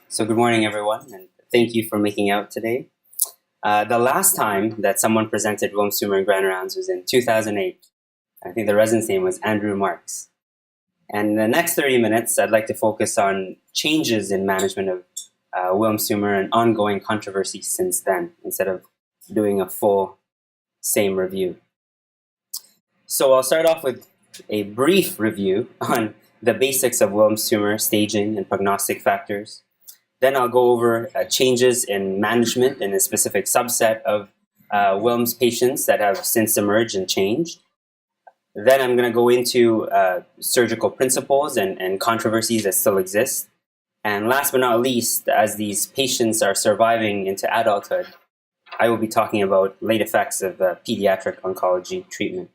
So good morning, everyone, and thank you for making out today. The last time that someone presented Wilm tumor in grand rounds was in 2008. I think the resident's name was Andrew Marks. And in the next 30 minutes, I'd like to focus on changes in management of Wilm tumor and ongoing controversies since then, instead of doing a full same review. So I'll start off with a brief review on the basics of Wilm tumor staging and prognostic factors. Then I'll go over changes in management in a specific subset of Wilm's patients that have since emerged and changed. Then I'm going to go into surgical principles and controversies that still exist. And last but not least, as these patients are surviving into adulthood, I will be talking about late effects of pediatric oncology treatment.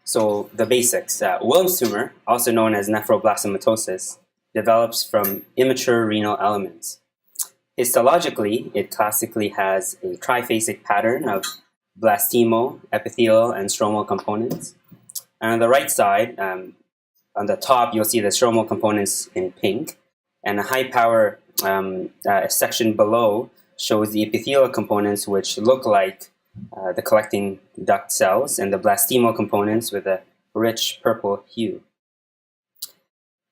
So the basics. Wilm's tumor, also known as nephroblastomatosis, develops from immature renal elements. Histologically, it classically has a triphasic pattern of blastemo, epithelial, and stromal components. And on the right side, on the top, you'll see the stromal components in pink, and a high-power section below shows the epithelial components, which look like the collecting duct cells, and the blastemo components with a rich purple hue.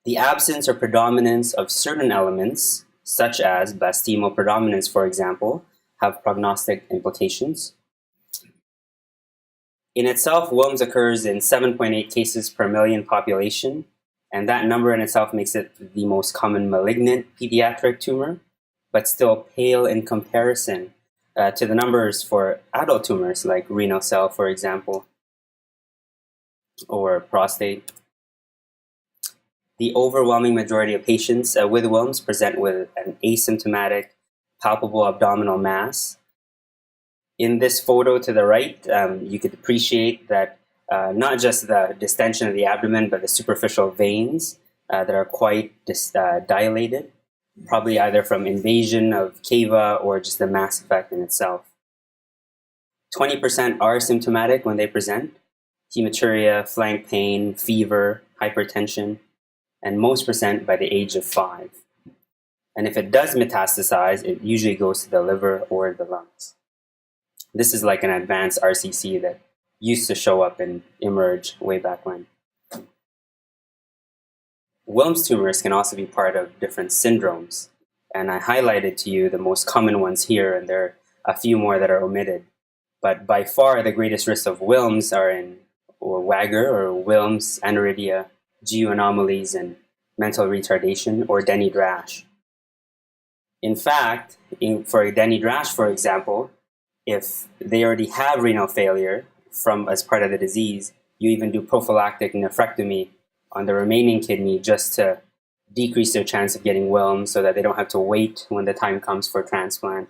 The absence or predominance of certain elements, such as blastemo predominance, for example, have prognostic implications. In itself, Wilms occurs in 7.8 cases per million population, and that number in itself makes it the most common malignant pediatric tumor, but still pale in comparison to the numbers for adult tumors like renal cell, for example, or prostate. The overwhelming majority of patients with Wilms present with an asymptomatic, palpable abdominal mass. In this photo to the right, you could appreciate that not just the distension of the abdomen, but the superficial veins that are quite dilated, probably either from invasion of cava or just the mass effect in itself. 20% are symptomatic when they present: hematuria, flank pain, fever, hypertension, and most present by the age of 5. And if it does metastasize, it usually goes to the liver or the lungs. This is like an advanced RCC that used to show up and emerge way back when. Wilm's tumors can also be part of different syndromes, and I highlighted to you the most common ones here, and there are a few more that are omitted. But by far the greatest risks of Wilm's are in Wagger or Wilm's, aniridia, GU anomalies, and mental retardation, or Denny-Drash. In fact, for Denny-Drash, for example, if they already have renal failure as part of the disease, you even do prophylactic nephrectomy on the remaining kidney just to decrease their chance of getting Wilms, so that they don't have to wait when the time comes for transplant,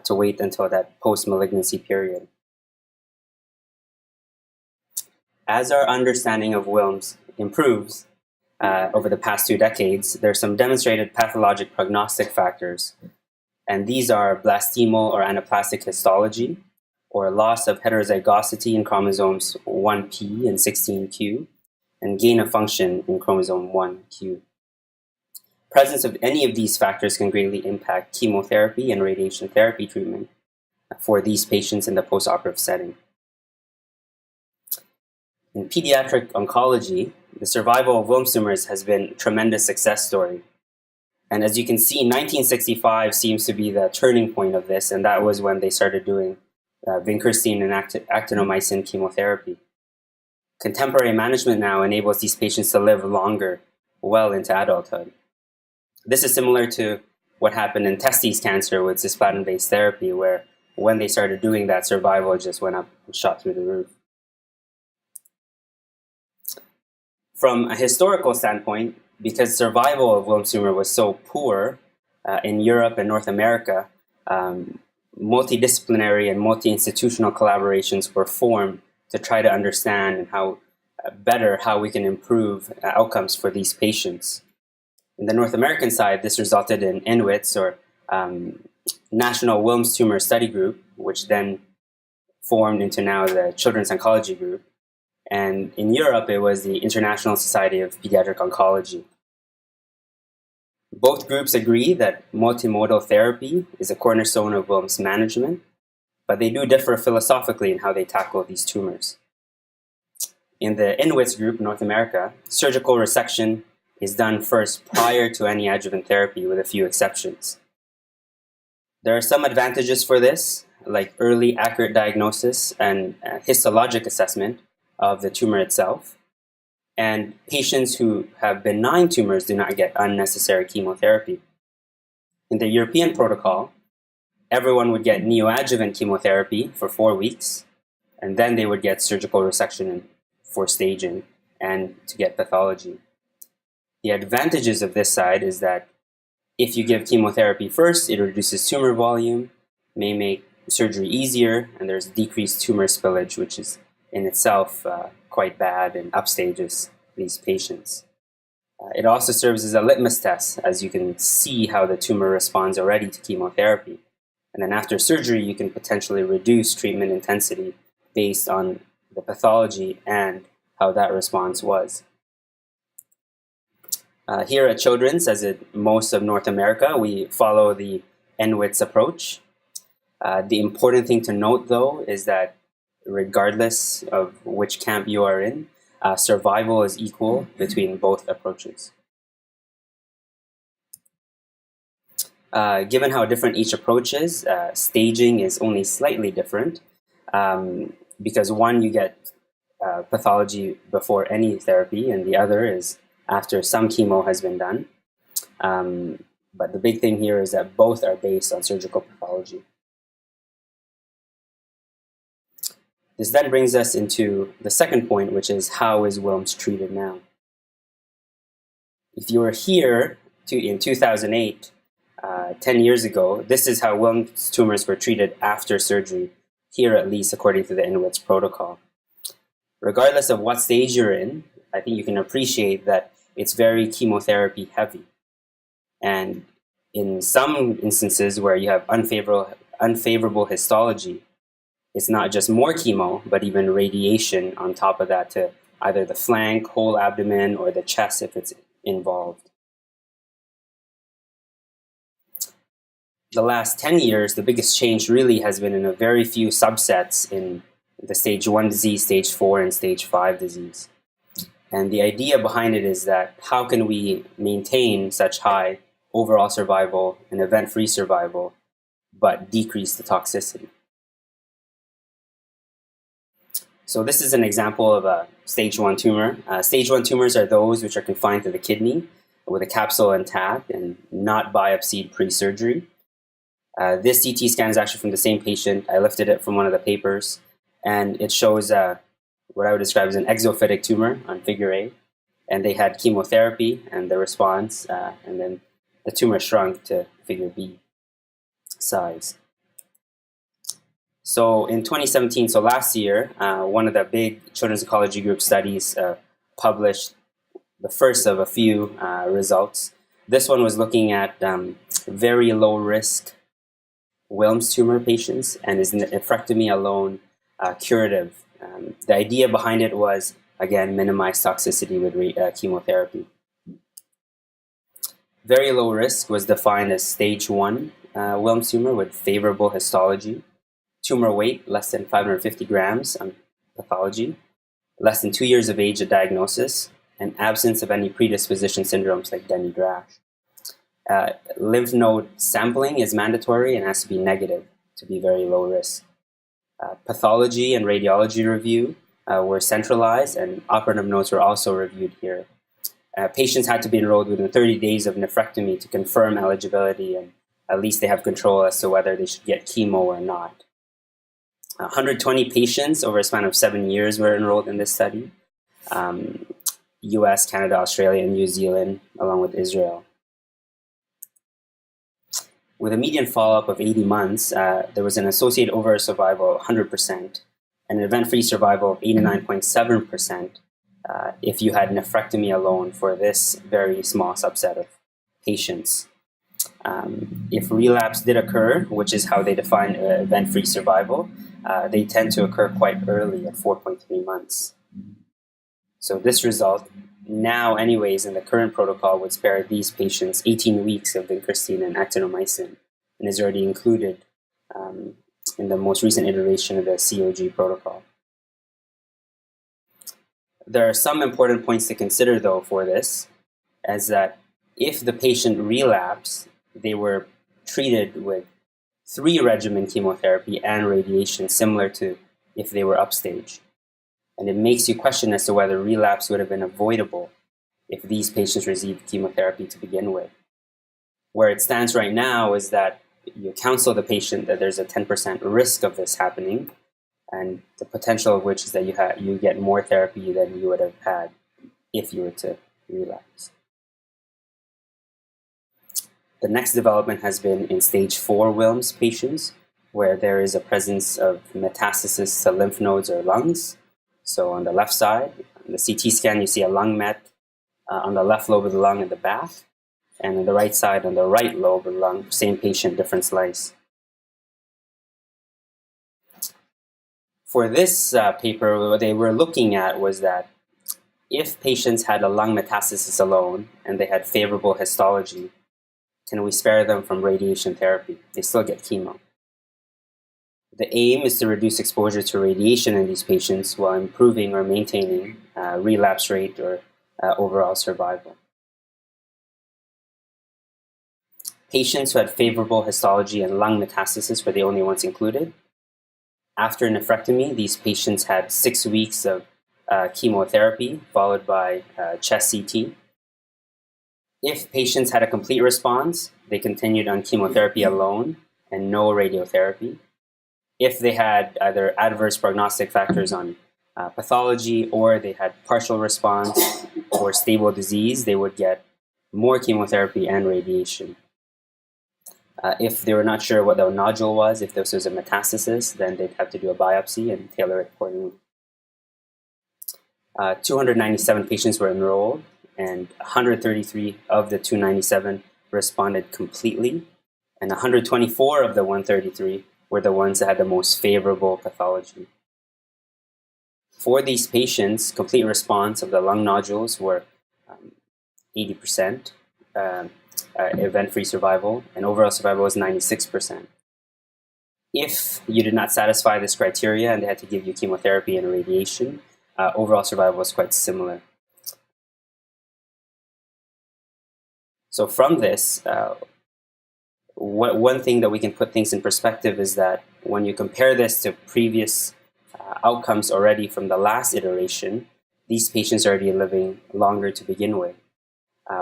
to wait until that post-malignancy period. As our understanding of Wilms improves over the past 2 decades, there are some demonstrated pathologic prognostic factors, and these are blastemal or anaplastic histology, or loss of heterozygosity in chromosomes 1p and 16q, and gain of function in chromosome 1q. Presence of any of these factors can greatly impact chemotherapy and radiation therapy treatment for these patients in the postoperative setting. In pediatric oncology, the survival of Wilm tumors has been a tremendous success story. And as you can see, 1965 seems to be the turning point of this, and that was when they started doing vincristine and actinomycin chemotherapy. Contemporary management now enables these patients to live longer, well into adulthood. This is similar to what happened in testes cancer with cisplatin-based therapy, where when they started doing that, survival just went up and shot through the roof. From a historical standpoint, because survival of Wilm tumor was so poor in Europe and North America, multidisciplinary and multi-institutional collaborations were formed to try to understand and how we can improve outcomes for these patients. In the North American side, this resulted in NWITS, or National Wilm Tumor Study Group, which then formed into now the Children's Oncology Group. And in Europe, it was the International Society of Pediatric Oncology. Both groups agree that multimodal therapy is a cornerstone of Wilm's management, but they do differ philosophically in how they tackle these tumors. In the INWITS group, North America, surgical resection is done first prior to any adjuvant therapy, with a few exceptions. There are some advantages for this, like early accurate diagnosis and histologic assessment of the tumor itself. And patients who have benign tumors do not get unnecessary chemotherapy. In the European protocol, everyone would get neoadjuvant chemotherapy for 4 weeks, and then they would get surgical resection for staging and to get pathology. The advantages of this side is that if you give chemotherapy first, it reduces tumor volume, may make surgery easier, and there's decreased tumor spillage, which is in itself quite bad and upstages these patients. It also serves as a litmus test, as you can see how the tumor responds already to chemotherapy. And then after surgery, you can potentially reduce treatment intensity based on the pathology and how that response was. Here at Children's, as in most of North America, we follow the NWITS approach. The important thing to note, though, is that regardless of which camp you are in, survival is equal between both approaches. Given how different each approach is, staging is only slightly different because one, you get pathology before any therapy, and the other is after some chemo has been done. But the big thing here is that both are based on surgical pathology. This then brings us into the second point, which is how is Wilms treated now? If you were here in 2008, 10 years ago, this is how Wilms tumors were treated after surgery, here at least according to the INWITS protocol. Regardless of what stage you're in, I think you can appreciate that it's very chemotherapy heavy. And in some instances where you have unfavorable histology, it's not just more chemo, but even radiation on top of that to either the flank, whole abdomen, or the chest if it's involved. The last 10 years, the biggest change really has been in a very few subsets in the stage 1 disease, stage 4, and stage 5 disease. And the idea behind it is that how can we maintain such high overall survival and event-free survival, but decrease the toxicity? So this is an example of a stage 1 tumor. Stage 1 tumors are those which are confined to the kidney with a capsule intact and not biopsied pre-surgery. This CT scan is actually from the same patient. I lifted it from one of the papers, and it shows what I would describe as an exophytic tumor on figure A. And they had chemotherapy and the response, and then the tumor shrunk to figure B size. So in 2017, so last year, one of the big children's oncology group studies published the first of a few results. This one was looking at very low risk Wilms tumor patients, and is nephrectomy alone curative. The idea behind it was, again, minimize toxicity with chemotherapy. Very low risk was defined as stage 1 Wilms tumor with favorable histology, tumor weight less than 550 grams on pathology, less than 2 years of age at diagnosis, and absence of any predisposition syndromes like Denny-Drash. Lymph node sampling is mandatory and has to be negative to be very low risk. Pathology and radiology review were centralized, and operative notes were also reviewed here. Patients had to be enrolled within 30 days of nephrectomy to confirm eligibility, and at least they have control as to whether they should get chemo or not. 120 patients over a span of 7 years were enrolled in this study. US, Canada, Australia, and New Zealand, along with Israel. With a median follow-up of 80 months, there was an associated overall survival of 100% and an event-free survival of 89.7% if you had nephrectomy alone for this very small subset of patients. If relapse did occur, which is how they define event-free survival, they tend to occur quite early at 4.3 months. So this result now, anyways, in the current protocol would spare these patients 18 weeks of vincristine and actinomycin, and is already included in the most recent iteration of the COG protocol. There are some important points to consider, though, for this, as that if the patient relapsed, they were treated with 3-regimen chemotherapy and radiation, similar to if they were upstage. And it makes you question as to whether relapse would have been avoidable if these patients received chemotherapy to begin with. Where it stands right now is that you counsel the patient that there's a 10% risk of this happening, and the potential of which is that you get more therapy than you would have had if you were to relapse. The next development has been in stage 4 Wilm's patients, where there is a presence of metastasis to lymph nodes or lungs. So on the left side, on the CT scan, you see a lung met on the left lobe of the lung at the back, and on the right side, on the right lobe of the lung, same patient, different slice. For this paper, what they were looking at was that if patients had a lung metastasis alone and they had favorable histology, can we spare them from radiation therapy? They still get chemo. The aim is to reduce exposure to radiation in these patients while improving or maintaining relapse rate or overall survival. Patients who had favorable histology and lung metastasis were the only ones included. After nephrectomy, these patients had 6 weeks of chemotherapy followed by chest CT. If patients had a complete response, they continued on chemotherapy alone and no radiotherapy. If they had either adverse prognostic factors on pathology, or they had partial response or stable disease, they would get more chemotherapy and radiation. If they were not sure what the nodule was, if this was a metastasis, then they'd have to do a biopsy and tailor it accordingly. 297 patients were enrolled, and 133 of the 297 responded completely, and 124 of the 133 were the ones that had the most favorable pathology. For these patients, complete response of the lung nodules were 80%, event-free survival, and overall survival was 96%. If you did not satisfy this criteria and they had to give you chemotherapy and radiation, overall survival was quite similar. So from this, one thing that we can put things in perspective is that when you compare this to previous outcomes already from the last iteration, these patients are already living longer to begin with.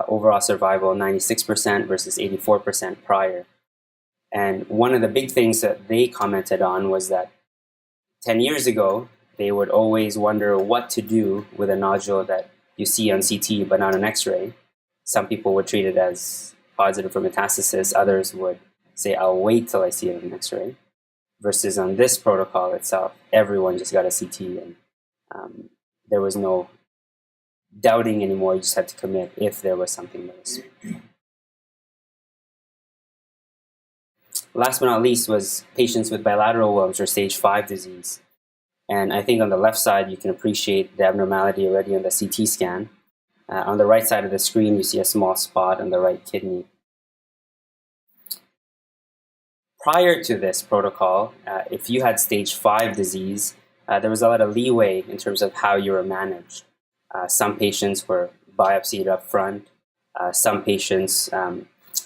Overall survival 96% versus 84% prior. And one of the big things that they commented on was that 10 years ago, they would always wonder what to do with a nodule that you see on CT but not on X-ray. Some people would treat it as positive for metastasis. Others would say, I'll wait till I see it on X-ray. Versus on this protocol itself, everyone just got a CT, and there was no doubting anymore. You just had to commit if there was something that was. Last but not least was patients with bilateral Wilms or stage 5 disease. And I think on the left side, you can appreciate the abnormality already on the CT scan. On the right side of the screen, you see a small spot on the right kidney. Prior to this protocol, if you had stage 5 disease, there was a lot of leeway in terms of how you were managed. Some patients were biopsied up front. Some patients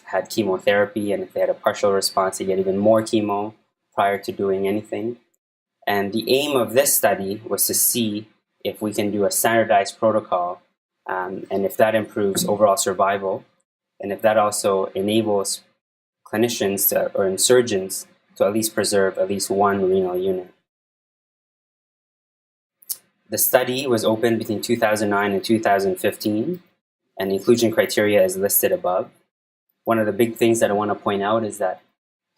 had chemotherapy, and if they had a partial response, they get even more chemo prior to doing anything. And the aim of this study was to see if we can do a standardized protocol, and if that improves overall survival, and if that also enables clinicians or surgeons to at least preserve at least one renal unit. The study was opened between 2009 and 2015, and inclusion criteria is listed above. One of the big things that I want to point out is that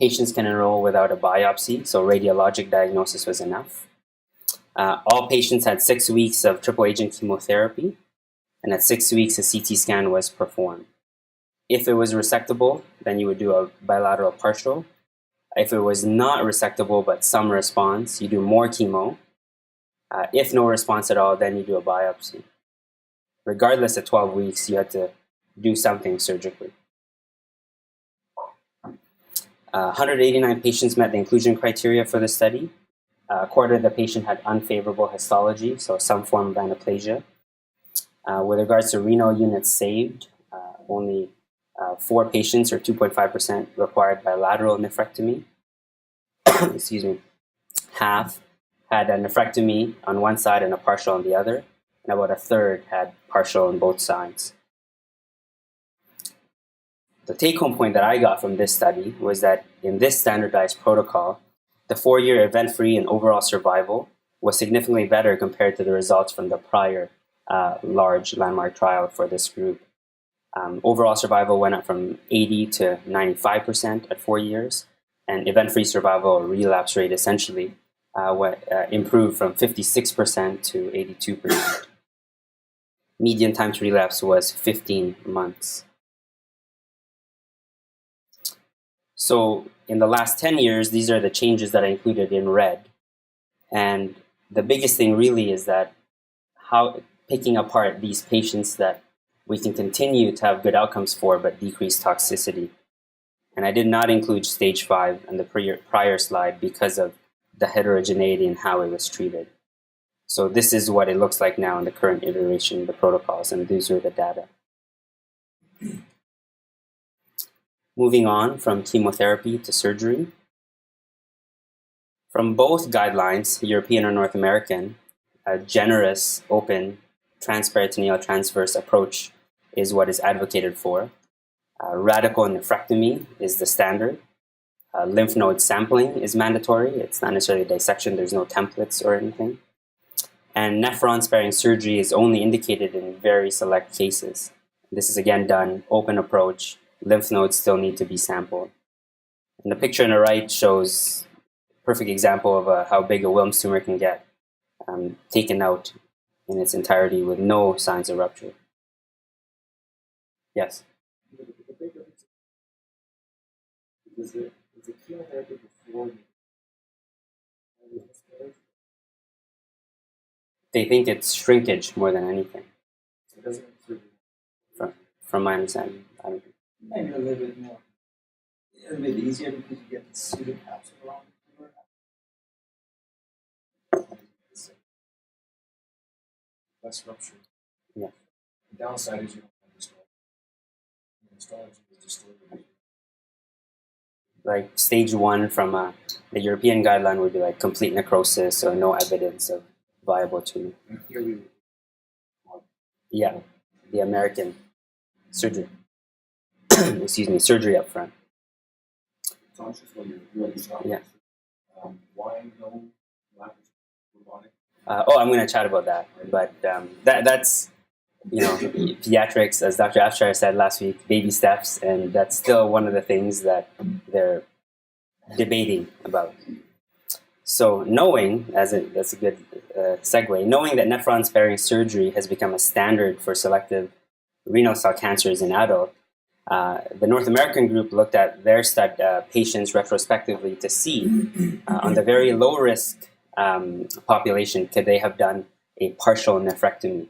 patients can enroll without a biopsy, so radiologic diagnosis was enough. All patients had 6 weeks of triple agent chemotherapy, and at 6 weeks, a CT scan was performed. If it was resectable, then you would do a bilateral partial. If it was not resectable but some response, you do more chemo. If no response at all, then you do a biopsy. regardless at 12 weeks, you had to do something surgically. 189 patients met the inclusion criteria for the study. A quarter of the patient had unfavorable histology, so some form of anaplasia. With regards to renal units saved, only 4 patients, or 2.5%, required bilateral nephrectomy. Excuse me. Half had a nephrectomy on one side and a partial on the other, and about a third had partial on both sides. The take-home point that I got from this study was that in this standardized protocol, the 4-year event-free and overall survival was significantly better compared to the results from the prior large landmark trial for this group. Overall survival went up from 80 to 95% at 4 years, and event-free survival, or relapse rate, essentially improved from 56% to 82%. Median time to relapse was 15 months. So in the last 10 years, these are the changes that I included in red. And the biggest thing really is that how picking apart these patients that we can continue to have good outcomes for, but decrease toxicity. And I did not include stage 5 in the prior slide because of the heterogeneity in how it was treated. So this is what it looks like now in the current iteration of the protocols, and these are the data. Moving on from chemotherapy to surgery. From both guidelines, European or North American, a generous, open, transperitoneal transverse approach is what is advocated for. Radical nephrectomy is the standard. Lymph node sampling is mandatory. It's not necessarily dissection. There's no templates or anything. And nephron-sparing surgery is only indicated in very select cases. This is again done, open approach. Lymph nodes still need to be sampled. And the picture on the right shows a perfect example of how big a Wilm tumor can get, taken out in its entirety with no signs of rupture. Yes? Is the chemotherapy before They think it's shrinkage more than anything. it doesn't include From my understanding. I don't think. Maybe a little bit more. A little bit easier because you get the pseudocapsule around the tumor. less rupture. Yeah. The downside is you don't have histology. Histology is distorted. Like stage 1 from the European guideline would be like complete necrosis or no evidence of viable tumor. And here we Yeah, the American surgery. Excuse me, surgery up front. conscious while you're really stopping. Yeah. Why no robotic? I'm going to chat about that, but that's, pediatrics, as Dr. Afshar said last week, baby steps, and that's still one of the things that they're debating about. So that's a good segue, knowing that nephron-sparing surgery has become a standard for selective renal cell cancers in adults, the North American group looked at their patients retrospectively to see on the very low-risk population, could they have done a partial nephrectomy?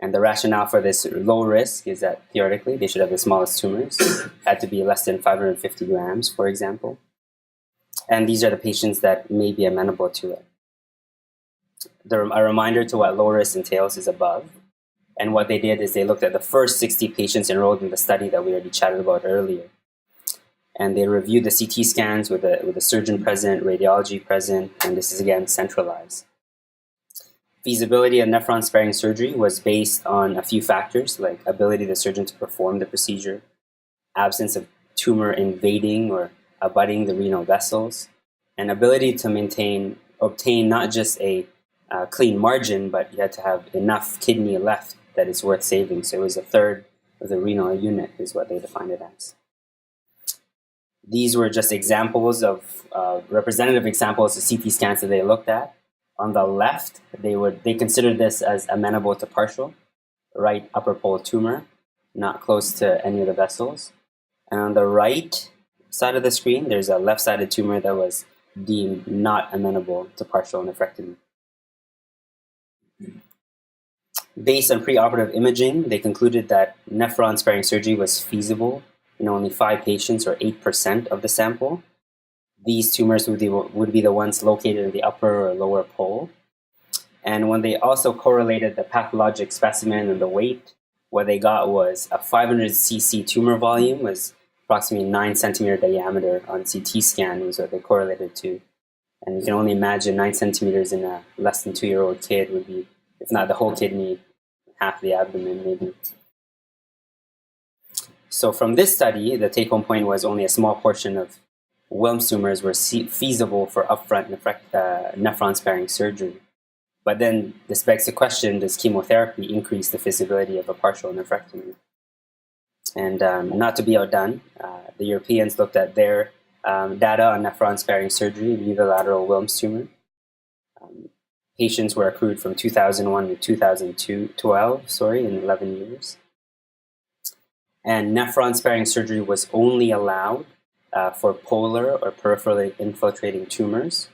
And the rationale for this low risk is that theoretically they should have the smallest tumors, had to be less than 550 grams, for example. And these are the patients that may be amenable to it. A reminder to what low risk entails is above. And what they did is they looked at the first 60 patients enrolled in the study that we already chatted about earlier. And they reviewed the CT scans with a surgeon present, radiology present, and this is again centralized. Feasibility of nephron-sparing surgery was based on a few factors, like ability of the surgeon to perform the procedure, absence of tumor invading or abutting the renal vessels, and ability to obtain not just a clean margin, but you had to have enough kidney left that is worth saving. So it was a third of the renal unit is what they defined it as. These were just examples of representative examples of CT scans that they looked at. On the left, they considered this as amenable to partial, right upper pole tumor, not close to any of the vessels. And on the right side of the screen, there's a left-sided tumor that was deemed not amenable to partial nephrectomy. Based on preoperative imaging, they concluded that nephron-sparing surgery was feasible in only 5 patients, or 8% of the sample. These tumors would be the ones located in the upper or lower pole. And when they also correlated the pathologic specimen and the weight, what they got was a 500 cc tumor volume was approximately 9 centimeter diameter on CT scan was what they correlated to. And you can only imagine 9 centimeters in a less than 2-year-old kid would be, if not the whole kidney, half the abdomen maybe. So from this study, the take-home point was only a small portion of Wilm tumors were feasible for upfront nephron-sparing surgery. But then this begs the question, does chemotherapy increase the feasibility of a partial nephrectomy? And not to be outdone, the Europeans looked at their data on nephron-sparing surgery in unilateral Wilm tumor. Patients were accrued from 2001 to 2012, in 11 years. And nephron-sparing surgery was only allowed for polar or peripherally infiltrating tumors.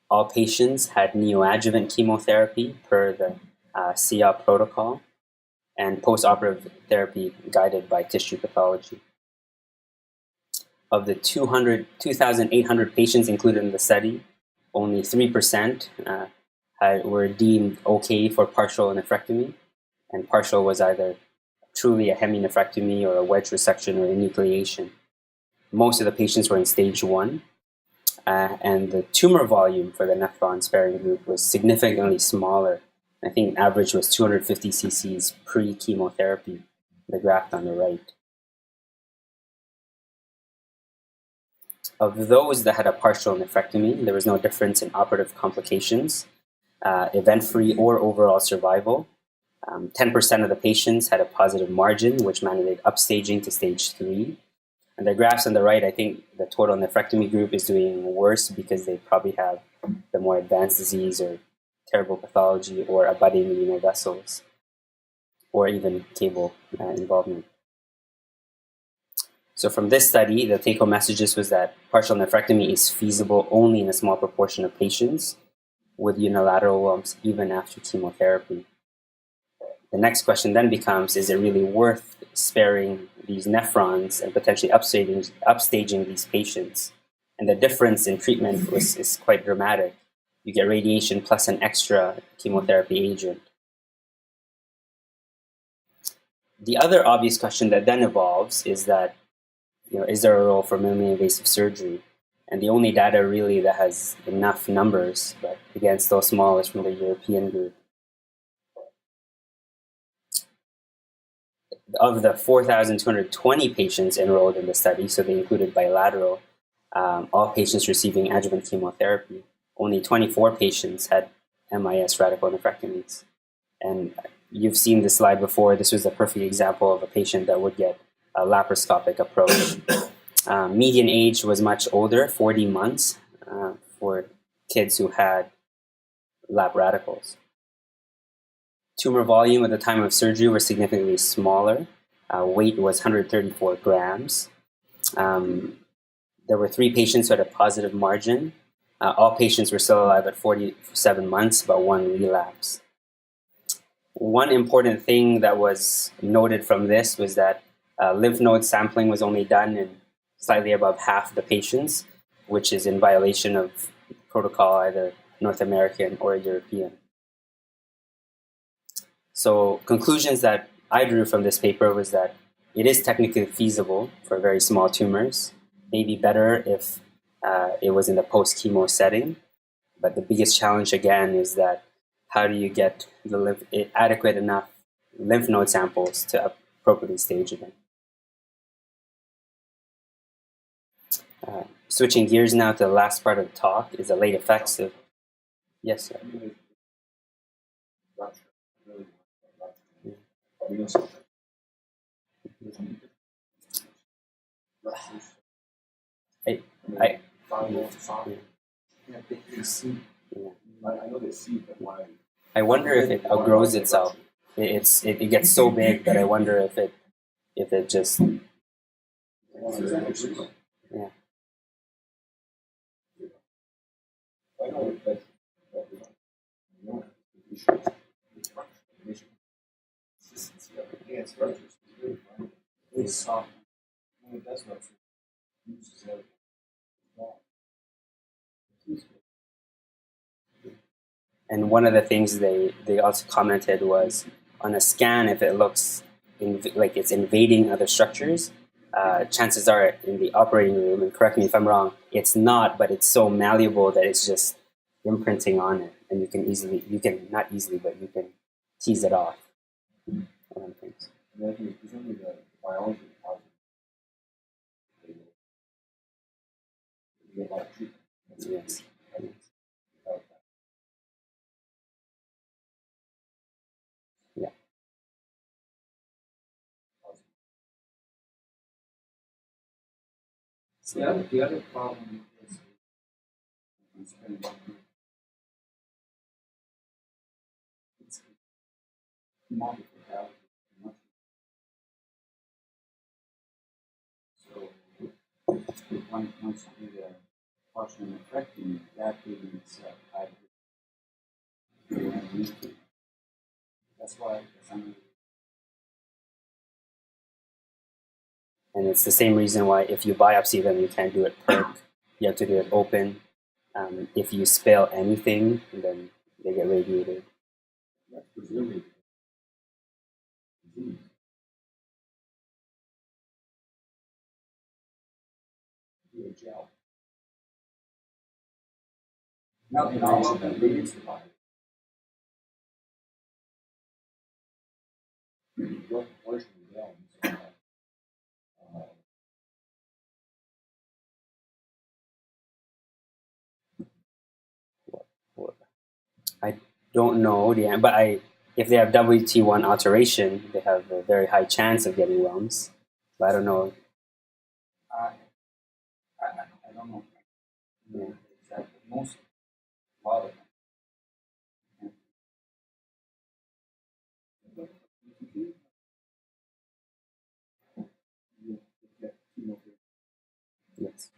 All patients had neoadjuvant chemotherapy per the CEOP protocol, and postoperative therapy guided by tissue pathology. Of the 2,800 patients included in the study, only 3% were deemed okay for partial nephrectomy, and partial was either truly a heminephrectomy or a wedge resection or enucleation. Most of the patients were in stage 1. And the tumor volume for the nephron-sparing group was significantly smaller. I think average was 250 cc's pre-chemotherapy, the graph on the right. Of those that had a partial nephrectomy, there was no difference in operative complications, event-free or overall survival. 10% of the patients had a positive margin, which mandated upstaging to stage 3. And the graphs on the right, I think the total nephrectomy group is doing worse because they probably have the more advanced disease or terrible pathology or abutting renal vessels or even cable involvement. So from this study, the take-home messages was that partial nephrectomy is feasible only in a small proportion of patients with unilateral Wilms even after chemotherapy. The next question then becomes, is it really worth sparing these nephrons and potentially upstaging these patients? And the difference in treatment is quite dramatic. You get radiation plus an extra chemotherapy agent. The other obvious question that then evolves is that, is there a role for minimally invasive surgery? And the only data really that has enough numbers, but again, still small, is from the European group. Of the 4,220 patients enrolled in the study, so they included bilateral, all patients receiving adjuvant chemotherapy, only 24 patients had MIS radical nephrectomies. And you've seen this slide before. This was a perfect example of a patient that would get a laparoscopic approach. Median age was much older, 40 months, for kids who had lap radicals. Tumor volume at the time of surgery was significantly smaller. Weight was 134 grams. There were 3 patients who had a positive margin. All patients were still alive at 47 months, but 1 relapse. One important thing that was noted from this was that lymph node sampling was only done in slightly above half the patients, which is in violation of protocol, either North American or European. So conclusions that I drew from this paper was that it is technically feasible for very small tumors, maybe better if it was in the post-chemo setting. But the biggest challenge again is that how do you get the adequate enough lymph node samples to appropriately stage them? Switching gears now to the last part of the talk is the late effects of... Yes, sir. I wonder if it outgrows itself. It gets so big that I wonder if it just Yeah, it's ruptures. It's really fun. It's soft. When it does rupture, it uses everything. And one of the things they also commented was on a scan, if it looks like it's invading other structures, chances are in the operating room, and correct me if I'm wrong, it's not, but it's so malleable that it's just imprinting on it, and you can tease it off. One of the things. And I think presumably the biology of the you get a lot of treatment. Yes. Without that. Yeah. The other problem is it's multiple value. So once you do the partial nephrectomy, that leaves that's why And it's the same reason why if you biopsy them, you can't do it perk. You have to do it open. If you spill anything, then they get radiated. That's presumably a gel. nothing all of them really survive. What portion of the gel is I don't know but if they have WT1 alteration, they have a very high chance of getting Wilms. But I don't know. I don't know. Yeah. Exactly. Most, a lot of them. Yes.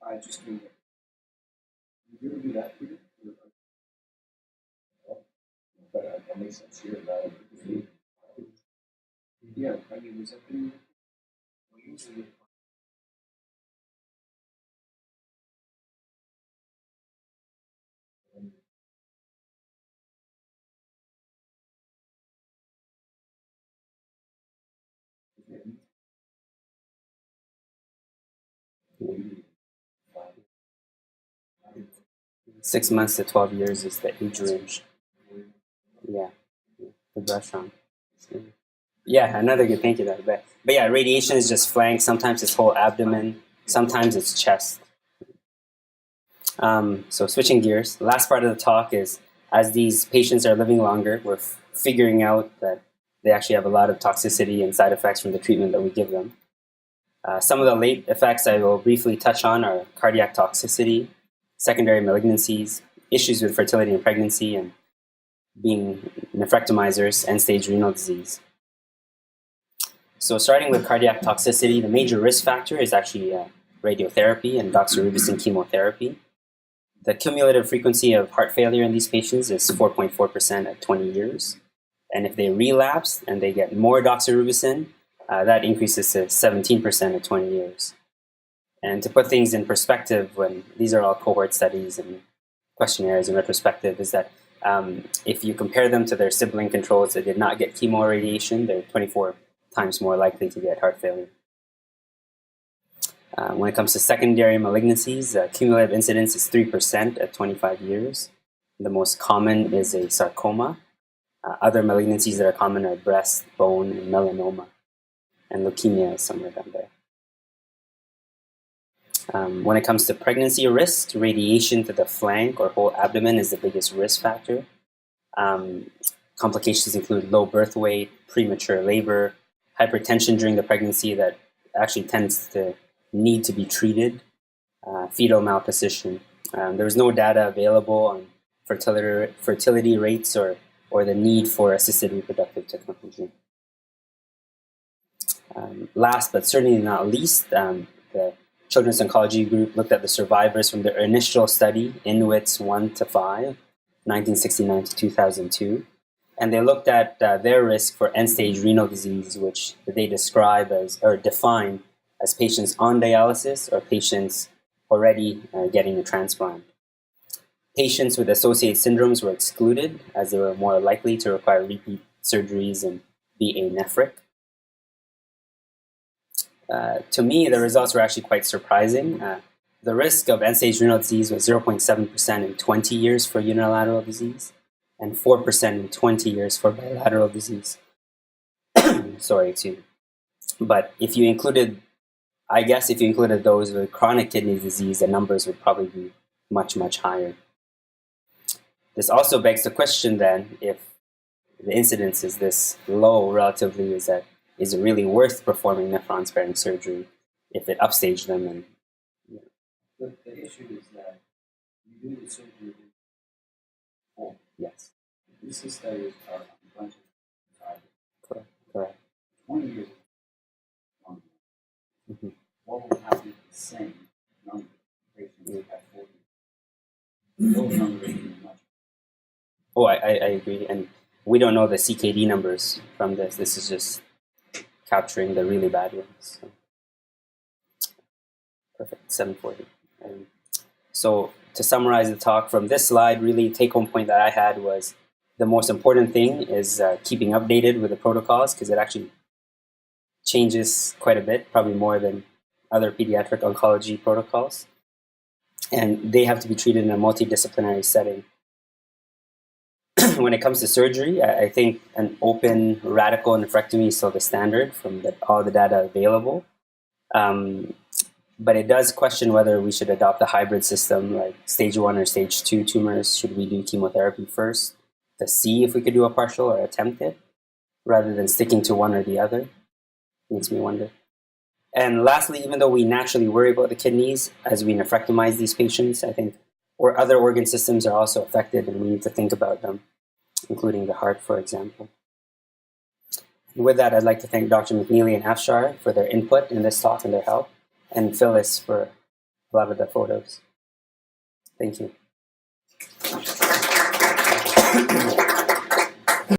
I just do that. You ever do that, Peter? but that makes sense here, right? Yeah, I mean, was that thing? Well, usually. Okay. 6 months to 12 years is the age range. Yeah. Good brush on. Yeah, another good, thank you. But yeah, radiation is just flank. Sometimes it's whole abdomen. Sometimes it's chest. So switching gears, the last part of the talk is as these patients are living longer, we're figuring out that they actually have a lot of toxicity and side effects from the treatment that we give them. Some of the late effects I will briefly touch on are cardiac toxicity, secondary malignancies, issues with fertility and pregnancy, and being nephrectomizers, end-stage renal disease. So starting with cardiac toxicity, the major risk factor is actually radiotherapy and doxorubicin chemotherapy. The cumulative frequency of heart failure in these patients is 4.4% at 20 years. And if they relapse and they get more doxorubicin, that increases to 17% at 20 years. And to put things in perspective, when these are all cohort studies and questionnaires and retrospective, is that if you compare them to their sibling controls that did not get chemo radiation, they're 24 times more likely to get heart failure. When it comes to secondary malignancies, cumulative incidence is 3% at 25 years. The most common is a sarcoma. Other malignancies that are common are breast, bone, and melanoma. And leukemia is somewhere down there. When it comes to pregnancy risk, radiation to the flank or whole abdomen is the biggest risk factor. Complications include low birth weight, premature labor, hypertension during the pregnancy that actually tends to need to be treated, fetal malposition. There was no data available on fertility rates or the need for assisted reproductive technology. Last but certainly not least, the Children's Oncology Group looked at the survivors from their initial study, INWITS 1 to 5, 1969 to 2002. And they looked at their risk for end-stage renal disease, which they describe as, or define as patients on dialysis or patients already getting a transplant. Patients with associated syndromes were excluded as they were more likely to require repeat surgeries and be anephric. To me, the results were actually quite surprising. The risk of end-stage renal disease was 0.7% in 20 years for unilateral disease and 4% in 20 years for bilateral disease. Sorry, excuse me. But if you included, I guess if you included those with chronic kidney disease, the numbers would probably be much, much higher. This also begs the question then, if the incidence is this low relatively, is it really worth performing nephron-sparing surgery if it upstaged them? And But the issue is that you do the surgery before. yes, These studies are on a bunch of targets. correct. 20 years is long. Mm-hmm. What will happen if the same number of patients at 40? Those numbers are going to be much. Oh, I agree. And we don't know the CKD numbers from this. This is just capturing the really bad ones. So. Perfect, 740. So to summarize the talk from this slide, really take-home point that I had was the most important thing is keeping updated with the protocols, because it actually changes quite a bit, probably more than other pediatric oncology protocols. And they have to be treated in a multidisciplinary setting. When it comes to surgery, I think an open radical nephrectomy is still the standard from all the data available. But it does question whether we should adopt a hybrid system, like stage 1 or stage 2 tumors. Should we do chemotherapy first to see if we could do a partial or attempt it, rather than sticking to one or the other? Makes me wonder. And lastly, even though we naturally worry about the kidneys as we nephrectomize these patients, I think or other organ systems are also affected, and we need to think about them, including the heart, for example. And with that, I'd like to thank Dr. McNeely and Afshar for their input in this talk and their help, and Phyllis for a lot of the photos. Thank you.